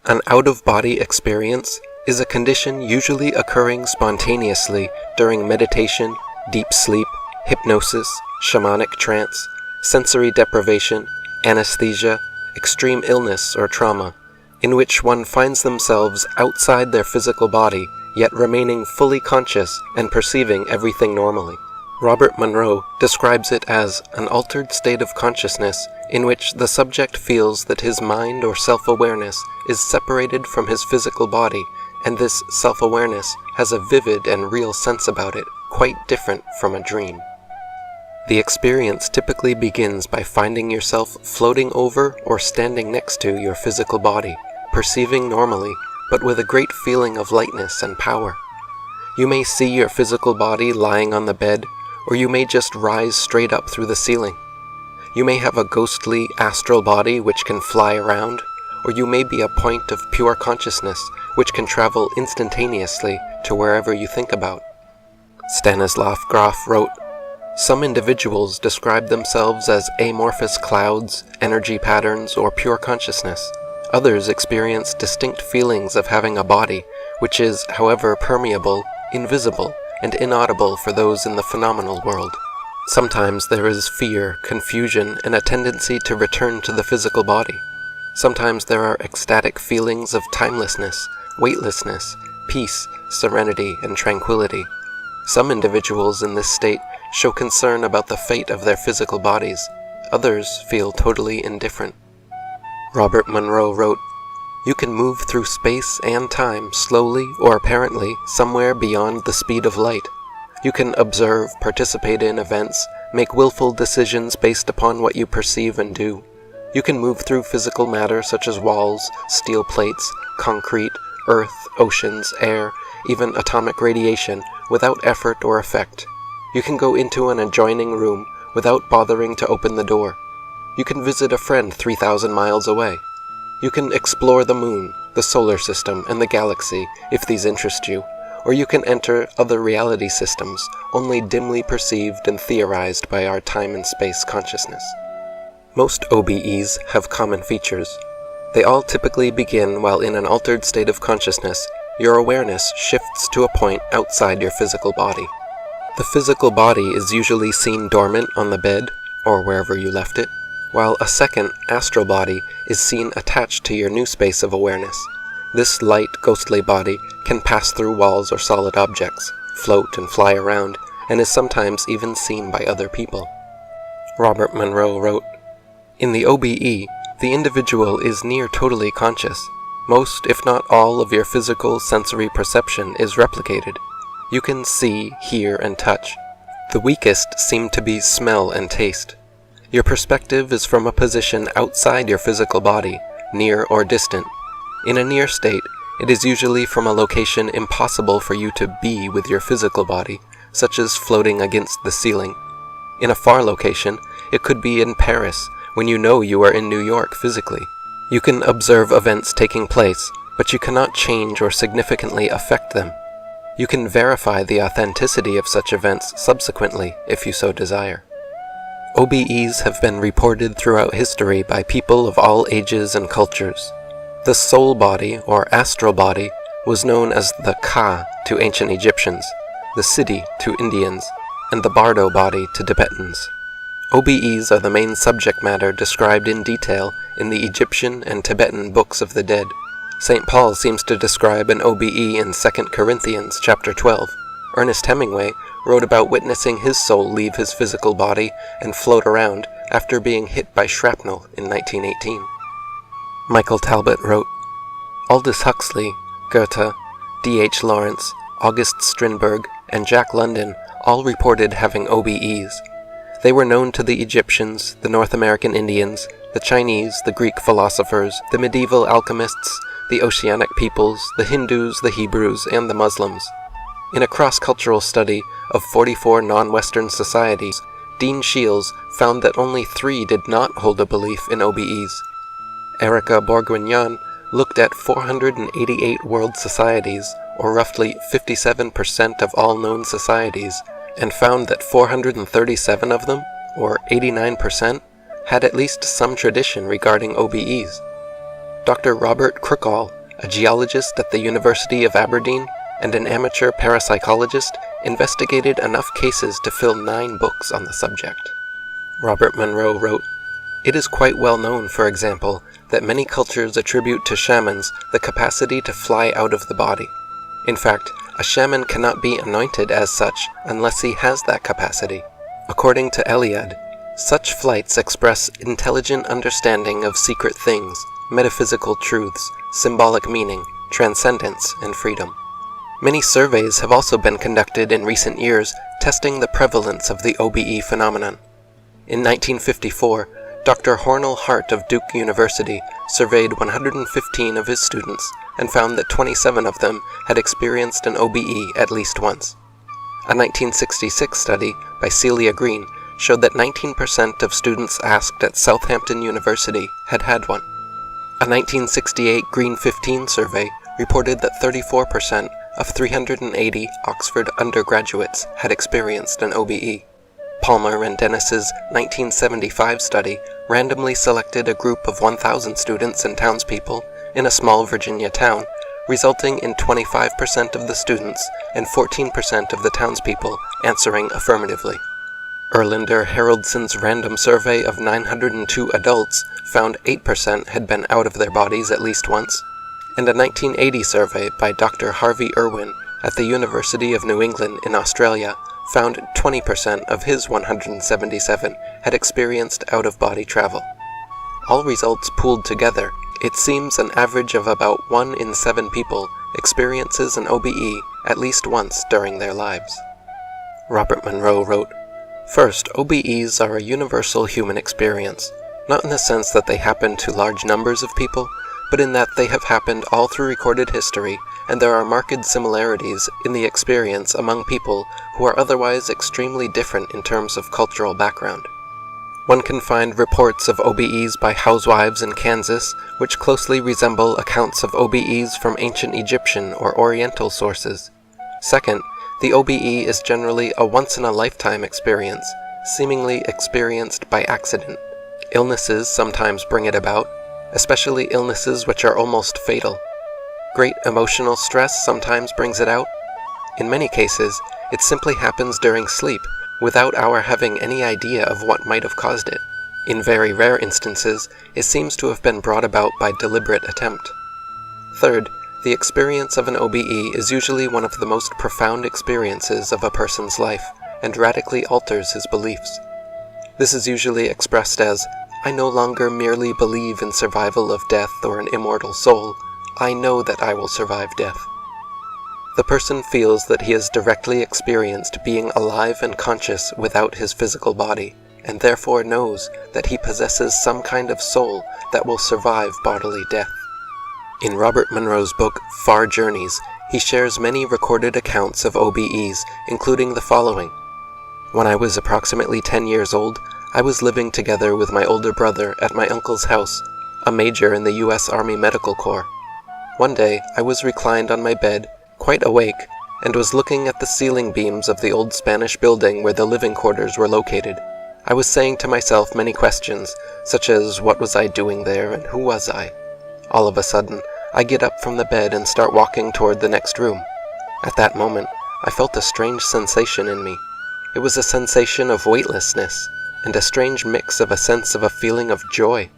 An out-of-body experience is a condition usually occurring spontaneously during meditation, deep sleep, hypnosis, shamanic trance, sensory deprivation, anesthesia, extreme illness or trauma, in which one finds themselves outside their physical body, yet remaining fully conscious and perceiving everything normally. Robert Monroe describes it as an altered state of consciousness in which the subject feels that his mind or self-awareness is separated from his physical body, and this self-awareness has a vivid and real sense about it, quite different from a dream. The experience typically begins by finding yourself floating over or standing next to your physical body, perceiving normally, but with a great feeling of lightness and power. You may see your physical body lying on the bed, or you may just rise straight up through the ceiling. You may have a ghostly astral body which can fly around, or you may be a point of pure consciousness which can travel instantaneously to wherever you think about. Stanislav Grof wrote, "Some individuals describe themselves as amorphous clouds, energy patterns, or pure consciousness. Others experience distinct feelings of having a body, which is, however, permeable, invisible, and inaudible for those in the phenomenal world. Sometimes there is fear, confusion, and a tendency to return to the physical body. Sometimes there are ecstatic feelings of timelessness, weightlessness, peace, serenity, and tranquility. Some individuals in this state show concern about the fate of their physical bodies. Others feel totally indifferent." Robert Monroe wrote, "You can move through space and time slowly or apparently somewhere beyond the speed of light. You can observe, participate in events, make willful decisions based upon what you perceive and do. You can move through physical matter such as walls, steel plates, concrete, earth, oceans, air, even atomic radiation without effort or effect. You can go into an adjoining room without bothering to open the door. You can visit a friend 3,000 miles away. You can explore the moon, the solar system, and the galaxy, if these interest you, or you can enter other reality systems, only dimly perceived and theorized by our time and space consciousness." Most OBEs have common features. They all typically begin while in an altered state of consciousness. Your awareness shifts to a point outside your physical body. The physical body is usually seen dormant on the bed, or wherever you left it, while a second astral body is seen attached to your new space of awareness. This light, ghostly body can pass through walls or solid objects, float and fly around, and is sometimes even seen by other people. Robert Monroe wrote, "In the OBE, the individual is near totally conscious. Most, if not all, of your physical sensory perception is replicated. You can see, hear, and touch. The weakest seem to be smell and taste. Your perspective is from a position outside your physical body, near or distant. In a near state, it is usually from a location impossible for you to be with your physical body, such as floating against the ceiling. In a far location, it could be in Paris, when you know you are in New York physically. You can observe events taking place, but you cannot change or significantly affect them. You can verify the authenticity of such events subsequently, if you so desire." OBEs have been reported throughout history by people of all ages and cultures. The soul body, or astral body, was known as the Ka to ancient Egyptians, the Siddhi to Indians, and the Bardo body to Tibetans. OBEs are the main subject matter described in detail in the Egyptian and Tibetan books of the dead. St. Paul seems to describe an OBE in 2 Corinthians chapter 12. Ernest Hemingway wrote about witnessing his soul leave his physical body and float around after being hit by shrapnel in 1918. Michael Talbot wrote, "Aldous Huxley, Goethe, D.H. Lawrence, August Strindberg, and Jack London all reported having OBEs. They were known to the Egyptians, the North American Indians, the Chinese, the Greek philosophers, the medieval alchemists, the Oceanic peoples, the Hindus, the Hebrews, and the Muslims. In a cross-cultural study of 44 non-Western societies, Dean Shields found that only 3 did not hold a belief in OBEs. Erica Bourguignon looked at 488 world societies, or roughly 57% of all known societies, and found that 437 of them, or 89%, had at least some tradition regarding OBEs. Dr. Robert Crookall, a geologist at the University of Aberdeen and an amateur parapsychologist, investigated enough cases to fill 9 books on the subject. Robert Monroe wrote, "It is quite well known, for example, that many cultures attribute to shamans the capacity to fly out of the body. In fact, a shaman cannot be anointed as such unless he has that capacity. According to Eliade, such flights express intelligent understanding of secret things, metaphysical truths, symbolic meaning, transcendence, and freedom." Many surveys have also been conducted in recent years testing the prevalence of the OBE phenomenon. In 1954, Dr. Hornell Hart of Duke University surveyed 115 of his students and found that 27 of them had experienced an OBE at least once. A 1966 study by Celia Green showed that 19% of students asked at Southampton University had had one. A 1968 Green 15 survey reported that 34% of 380 Oxford undergraduates had experienced an OBE. Palmer and Dennis's 1975 study randomly selected a group of 1,000 students and townspeople in a small Virginia town, resulting in 25% of the students and 14% of the townspeople answering affirmatively. Erlander Haraldson's random survey of 902 adults found 8% had been out of their bodies at least once, and a 1980 survey by Dr. Harvey Irwin at the University of New England in Australia found 20% of his 177 had experienced out-of-body travel. All results pooled together, it seems an average of about 1 in 7 people experiences an OBE at least once during their lives. Robert Monroe wrote, "First, OBEs are a universal human experience, not in the sense that they happen to large numbers of people, but in that they have happened all through recorded history, and there are marked similarities in the experience among people who are otherwise extremely different in terms of cultural background. One can find reports of OBEs by housewives in Kansas which closely resemble accounts of OBEs from ancient Egyptian or Oriental sources. Second, the OBE is generally a once-in-a-lifetime experience, seemingly experienced by accident. Illnesses sometimes bring it about, especially illnesses which are almost fatal. Great emotional stress sometimes brings it out. In many cases, it simply happens during sleep, without our having any idea of what might have caused it. In very rare instances, it seems to have been brought about by deliberate attempt. Third, the experience of an OBE is usually one of the most profound experiences of a person's life, and radically alters his beliefs. This is usually expressed as, "I no longer merely believe in survival of death or an immortal soul, I know that I will survive death." The person feels that he has directly experienced being alive and conscious without his physical body, and therefore knows that he possesses some kind of soul that will survive bodily death. In Robert Monroe's book, Far Journeys, he shares many recorded accounts of OBEs, including the following. "When I was approximately 10 years old, I was living together with my older brother at my uncle's house, a major in the U.S. Army Medical Corps. One day, I was reclined on my bed, quite awake, and was looking at the ceiling beams of the old Spanish building where the living quarters were located. I was saying to myself many questions, such as what was I doing there and who was I? All of a sudden, I get up from the bed and start walking toward the next room. At that moment, I felt a strange sensation in me. It was a sensation of weightlessness, and a strange mix of a sense of a feeling of joy.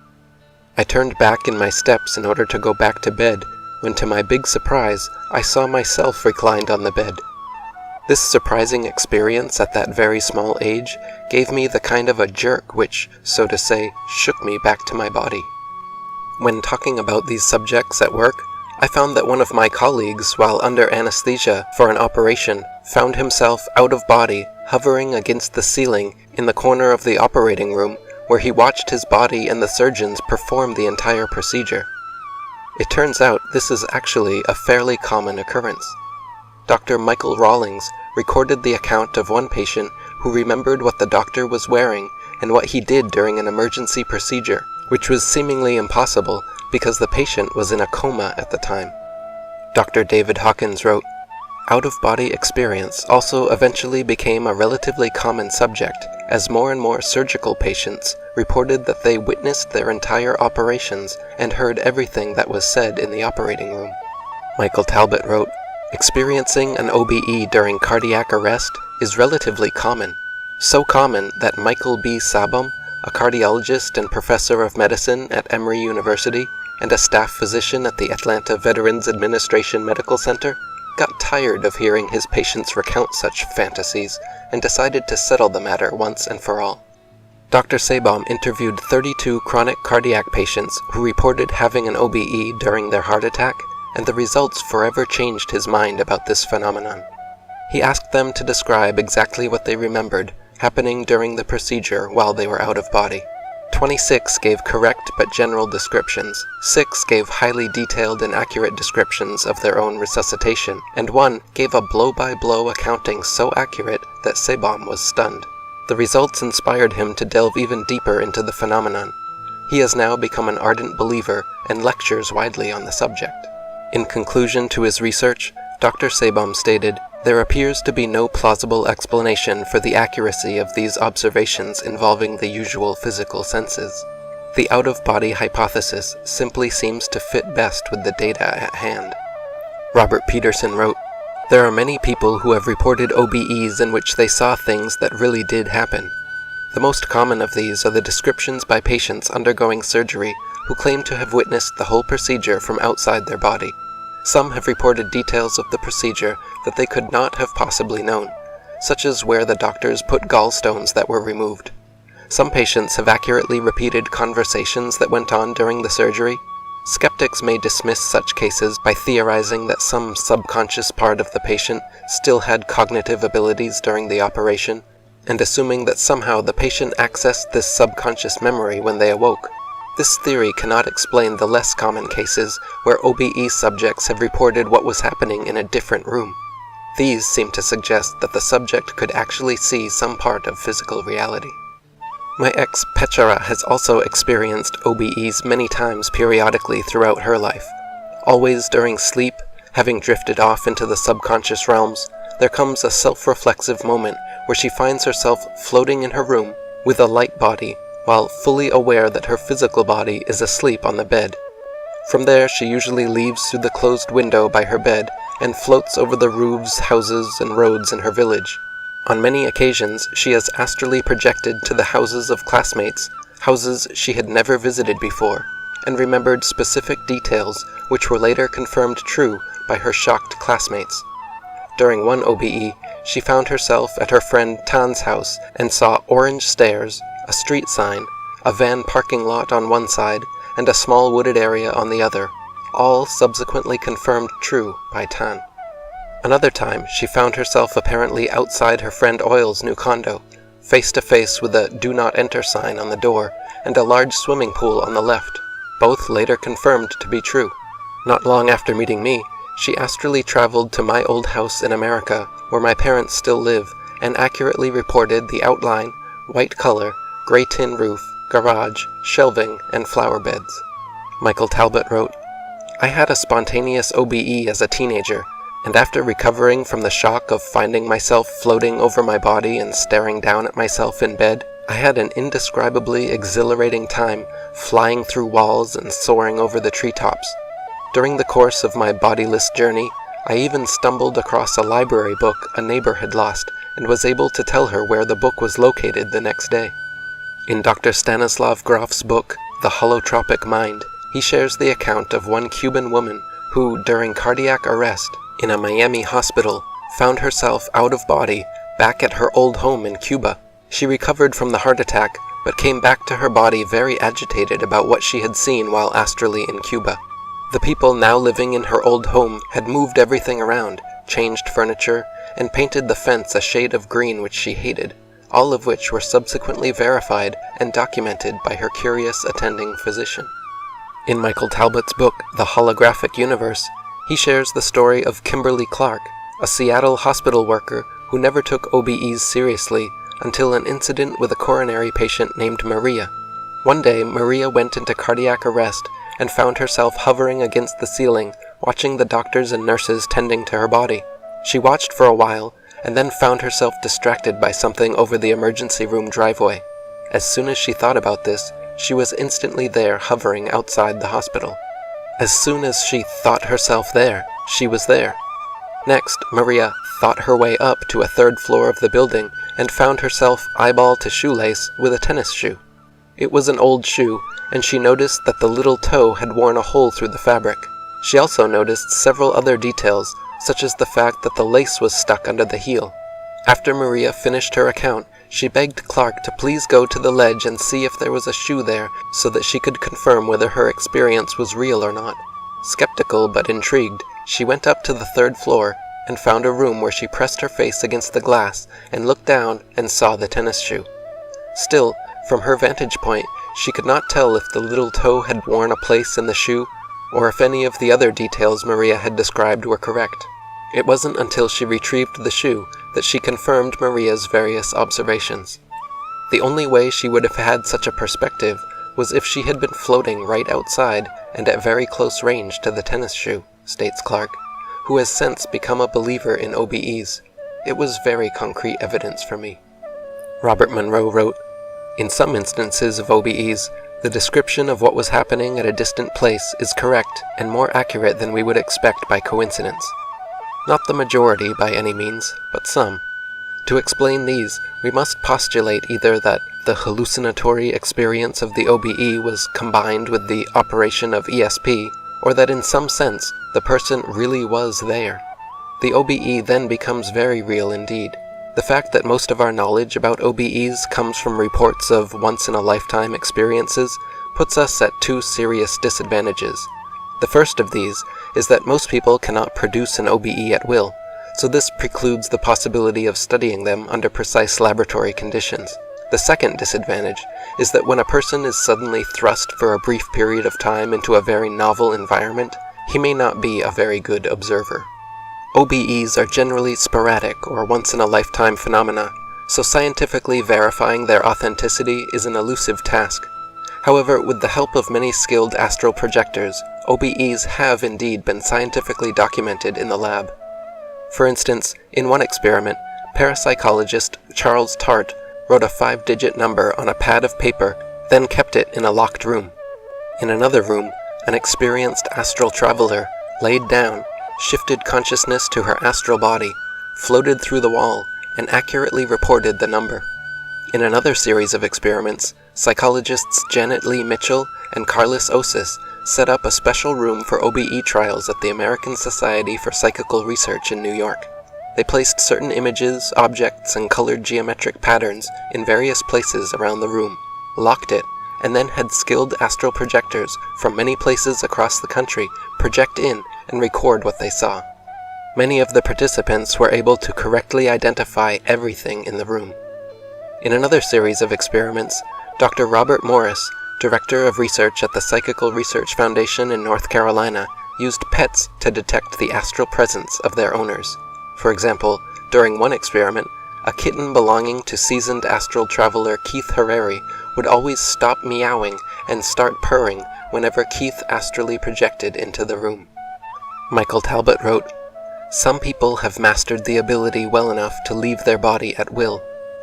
I turned back in my steps in order to go back to bed, when to my big surprise, I saw myself reclined on the bed. This surprising experience at that very small age gave me the kind of a jerk which, so to say, shook me back to my body. When talking about these subjects at work, I found that one of my colleagues, while under anesthesia for an operation, found himself out of body, hovering against the ceiling in the corner of the operating room, where he watched his body and the surgeons perform the entire procedure. It turns out this is actually a fairly common occurrence. Dr. Michael Rawlings recorded the account of one patient who remembered what the doctor was wearing and what he did during an emergency procedure, which was seemingly impossible because the patient was in a coma at the time. Dr. David Hawkins wrote, "Out-of-body experience also eventually became a relatively common subject as more and more surgical patients reported that they witnessed their entire operations and heard everything that was said in the operating room. Michael Talbot wrote, "Experiencing an OBE during cardiac arrest is relatively common, so common that Michael B. Sabom, a cardiologist and professor of medicine at Emory University and a staff physician at the Atlanta Veterans Administration Medical Center, got tired of hearing his patients recount such fantasies and decided to settle the matter once and for all." Dr. Sabom interviewed 32 chronic cardiac patients who reported having an OBE during their heart attack, and the results forever changed his mind about this phenomenon. He asked them to describe exactly what they remembered happening during the procedure while they were out of body. 26 gave correct but general descriptions, 6 gave highly detailed and accurate descriptions of their own resuscitation, and 1 gave a blow-by-blow accounting so accurate that Sabom was stunned. The results inspired him to delve even deeper into the phenomenon. He has now become an ardent believer and lectures widely on the subject. In conclusion to his research, Dr. Sabom stated, "There appears to be no plausible explanation for the accuracy of these observations involving the usual physical senses. The out-of-body hypothesis simply seems to fit best with the data at hand." Robert Peterson wrote, "There are many people who have reported OBEs in which they saw things that really did happen. The most common of these are the descriptions by patients undergoing surgery who claim to have witnessed the whole procedure from outside their body. Some have reported details of the procedure that they could not have possibly known, such as where the doctors put gallstones that were removed. Some patients have accurately repeated conversations that went on during the surgery. Skeptics may dismiss such cases by theorizing that some subconscious part of the patient still had cognitive abilities during the operation, and assuming that somehow the patient accessed this subconscious memory when they awoke. This theory cannot explain the less common cases where OBE subjects have reported what was happening in a different room. These seem to suggest that the subject could actually see some part of physical reality. My ex Petchara has also experienced OBEs many times periodically throughout her life. Always during sleep, having drifted off into the subconscious realms, there comes a self-reflexive moment where she finds herself floating in her room with a light body, while fully aware that her physical body is asleep on the bed. From there, she usually leaves through the closed window by her bed and floats over the roofs, houses, and roads in her village. On many occasions, she has astrally projected to the houses of classmates, houses she had never visited before, and remembered specific details which were later confirmed true by her shocked classmates. During one OBE, she found herself at her friend Tan's house and saw orange stairs, a street sign, a van parking lot on one side, and a small wooded area on the other, all subsequently confirmed true by Tan. Another time, she found herself apparently outside her friend Oil's new condo, face to face with a "Do Not Enter" sign on the door and a large swimming pool on the left, both later confirmed to be true. Not long after meeting me, she astrally traveled to my old house in America, where my parents still live, and accurately reported the outline, white color, gray tin roof, garage, shelving, and flower beds. Michael Talbot wrote, "I had a spontaneous OBE as a teenager, and after recovering from the shock of finding myself floating over my body and staring down at myself in bed, I had an indescribably exhilarating time flying through walls and soaring over the treetops. During the course of my bodiless journey, I even stumbled across a library book a neighbor had lost and was able to tell her where the book was located the next day." In Dr. Stanislav Grof's book, The Holotropic Mind, he shares the account of one Cuban woman who, during cardiac arrest in a Miami hospital, found herself out of body back at her old home in Cuba. She recovered from the heart attack, but came back to her body very agitated about what she had seen while astrally in Cuba. The people now living in her old home had moved everything around, changed furniture, and painted the fence a shade of green which she hated, all of which were subsequently verified and documented by her curious attending physician. In Michael Talbot's book, The Holographic Universe, he shares the story of Kimberly Clark, a Seattle hospital worker who never took OBEs seriously until an incident with a coronary patient named Maria. One day, Maria went into cardiac arrest and found herself hovering against the ceiling, watching the doctors and nurses tending to her body. She watched for a while and then found herself distracted by something over the emergency room driveway. As soon as she thought about this, she was instantly there, hovering outside the hospital. As soon as she thought herself there, she was there. Next, Maria thought her way up to a third floor of the building and found herself eyeball to shoelace with a tennis shoe. It was an old shoe, and she noticed that the little toe had worn a hole through the fabric. She also noticed several other details, such as the fact that the lace was stuck under the heel. After Maria finished her account, she begged Clark to please go to the ledge and see if there was a shoe there so that she could confirm whether her experience was real or not. Skeptical but intrigued, she went up to the third floor and found a room where she pressed her face against the glass and looked down and saw the tennis shoe. Still, from her vantage point, she could not tell if the little toe had worn a place in the shoe or if any of the other details Maria had described were correct. It wasn't until she retrieved the shoe that she confirmed Maria's various observations. The only way she would have had such a perspective was if she had been floating right outside and at very close range to the tennis shoe, states Clark, who has since become a believer in OBEs. It was very concrete evidence for me. Robert Monroe wrote, "In some instances of OBEs, the description of what was happening at a distant place is correct and more accurate than we would expect by coincidence. Not the majority by any means, but some. To explain these, we must postulate either that the hallucinatory experience of the OBE was combined with the operation of ESP, or that in some sense the person really was there. The OBE then becomes very real indeed. The fact that most of our knowledge about OBEs comes from reports of once-in-a-lifetime experiences puts us at two serious disadvantages. The first of these is that most people cannot produce an OBE at will, so this precludes the possibility of studying them under precise laboratory conditions. The second disadvantage is that when a person is suddenly thrust for a brief period of time into a very novel environment, he may not be a very good observer. OBEs are generally sporadic or once-in-a-lifetime phenomena, so scientifically verifying their authenticity is an elusive task. However, with the help of many skilled astral projectors, OBEs have indeed been scientifically documented in the lab. For instance, in one experiment, parapsychologist Charles Tart wrote a 5-digit number on a pad of paper, then kept it in a locked room. In another room, an experienced astral traveler laid down, shifted consciousness to her astral body, floated through the wall, and accurately reported the number. In another series of experiments, psychologists Janet Lee Mitchell and Carlos Osis set up a special room for OBE trials at the American Society for Psychical Research in New York. They placed certain images, objects, and colored geometric patterns in various places around the room, locked it, and then had skilled astral projectors from many places across the country project in and record what they saw. Many of the participants were able to correctly identify everything in the room. In another series of experiments, Dr. Robert Morris, Director of Research at the Psychical Research Foundation in North Carolina, used pets to detect the astral presence of their owners. For example, during one experiment, a kitten belonging to seasoned astral traveler Keith Harari would always stop meowing and start purring whenever Keith astrally projected into the room. Michael Talbot wrote, "Some people have mastered the ability well enough to leave their body at will.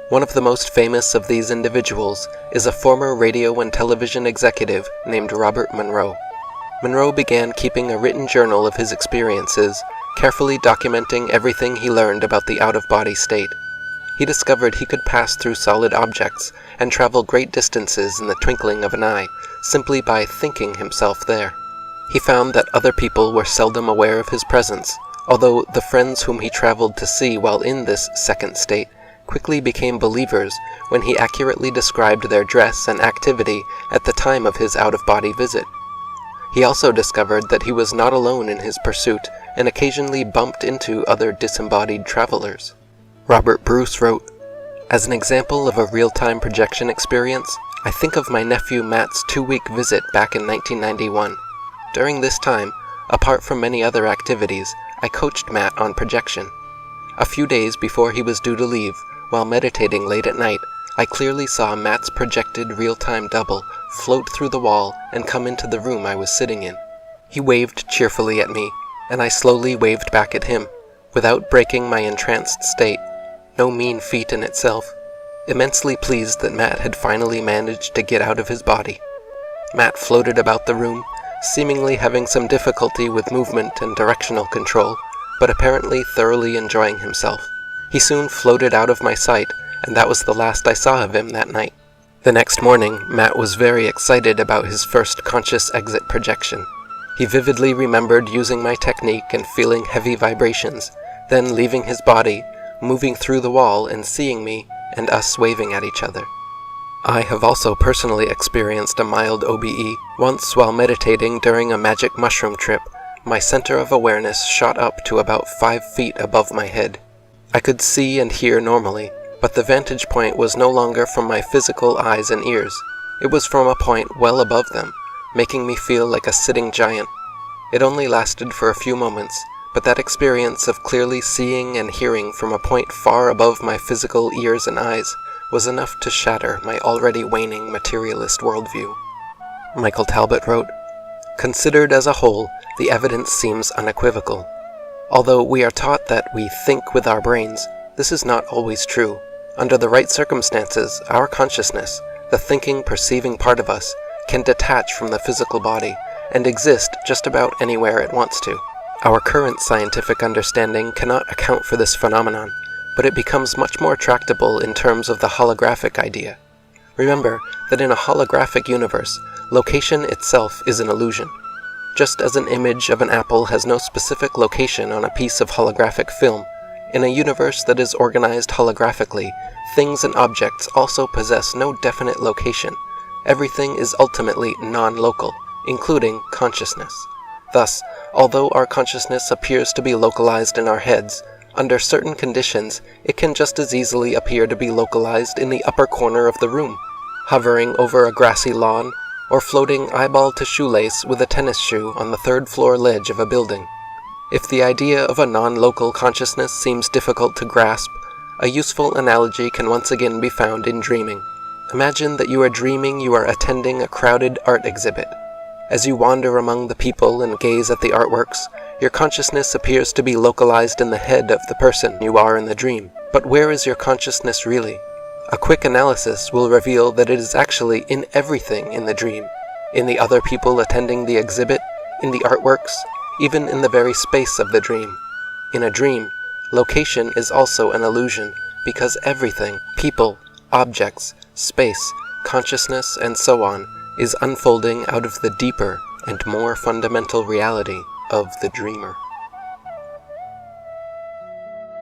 One of the most famous of these individuals is a former radio and television executive named Robert Monroe. Monroe began keeping a written journal of his experiences, carefully documenting everything he learned about the out-of-body state. He discovered he could pass through solid objects and travel great distances in the twinkling of an eye, simply by thinking himself there. He found that other people were seldom aware of his presence, although the friends whom he traveled to see while in this second state quickly became believers when he accurately described their dress and activity at the time of his out-of-body visit. He also discovered that he was not alone in his pursuit and occasionally bumped into other disembodied travelers." Robert Bruce wrote, "As an example of a real-time projection experience, I think of my nephew Matt's 2-week visit back in 1991. During this time, apart from many other activities, I coached Matt on projection. A few days before he was due to leave, while meditating late at night, I clearly saw Matt's projected real-time double float through the wall and come into the room I was sitting in. He waved cheerfully at me, and I slowly waved back at him, without breaking my entranced state, no mean feat in itself, immensely pleased that Matt had finally managed to get out of his body. Matt floated about the room, seemingly having some difficulty with movement and directional control, but apparently thoroughly enjoying himself. He soon floated out of my sight, and that was the last I saw of him that night. The next morning, Matt was very excited about his first conscious exit projection. He vividly remembered using my technique and feeling heavy vibrations, then leaving his body, moving through the wall and seeing me and us waving at each other. I have also personally experienced a mild OBE. Once while meditating during a magic mushroom trip, my center of awareness shot up to about 5 feet above my head. I could see and hear normally, but the vantage point was no longer from my physical eyes and ears. It was from a point well above them, making me feel like a sitting giant. It only lasted for a few moments, but that experience of clearly seeing and hearing from a point far above my physical ears and eyes was enough to shatter my already waning materialist worldview. Michael Talbot wrote, "Considered as a whole, the evidence seems unequivocal. Although we are taught that we think with our brains, this is not always true. Under the right circumstances, our consciousness, the thinking, perceiving part of us, can detach from the physical body and exist just about anywhere it wants to. Our current scientific understanding cannot account for this phenomenon, but it becomes much more tractable in terms of the holographic idea. Remember that in a holographic universe, location itself is an illusion. Just as an image of an apple has no specific location on a piece of holographic film, in a universe that is organized holographically, things and objects also possess no definite location. Everything is ultimately non-local, including consciousness. Thus, although our consciousness appears to be localized in our heads, under certain conditions, it can just as easily appear to be localized in the upper corner of the room, hovering over a grassy lawn, or floating eyeball to shoelace with a tennis shoe on the third-floor ledge of a building. If the idea of a non-local consciousness seems difficult to grasp, a useful analogy can once again be found in dreaming. Imagine that you are dreaming you are attending a crowded art exhibit. As you wander among the people and gaze at the artworks, your consciousness appears to be localized in the head of the person you are in the dream. But where is your consciousness really? A quick analysis will reveal that it is actually in everything in the dream, in the other people attending the exhibit, in the artworks, even in the very space of the dream. In a dream, location is also an illusion because everything, people, objects, space, consciousness, and so on, is unfolding out of the deeper and more fundamental reality of the dreamer.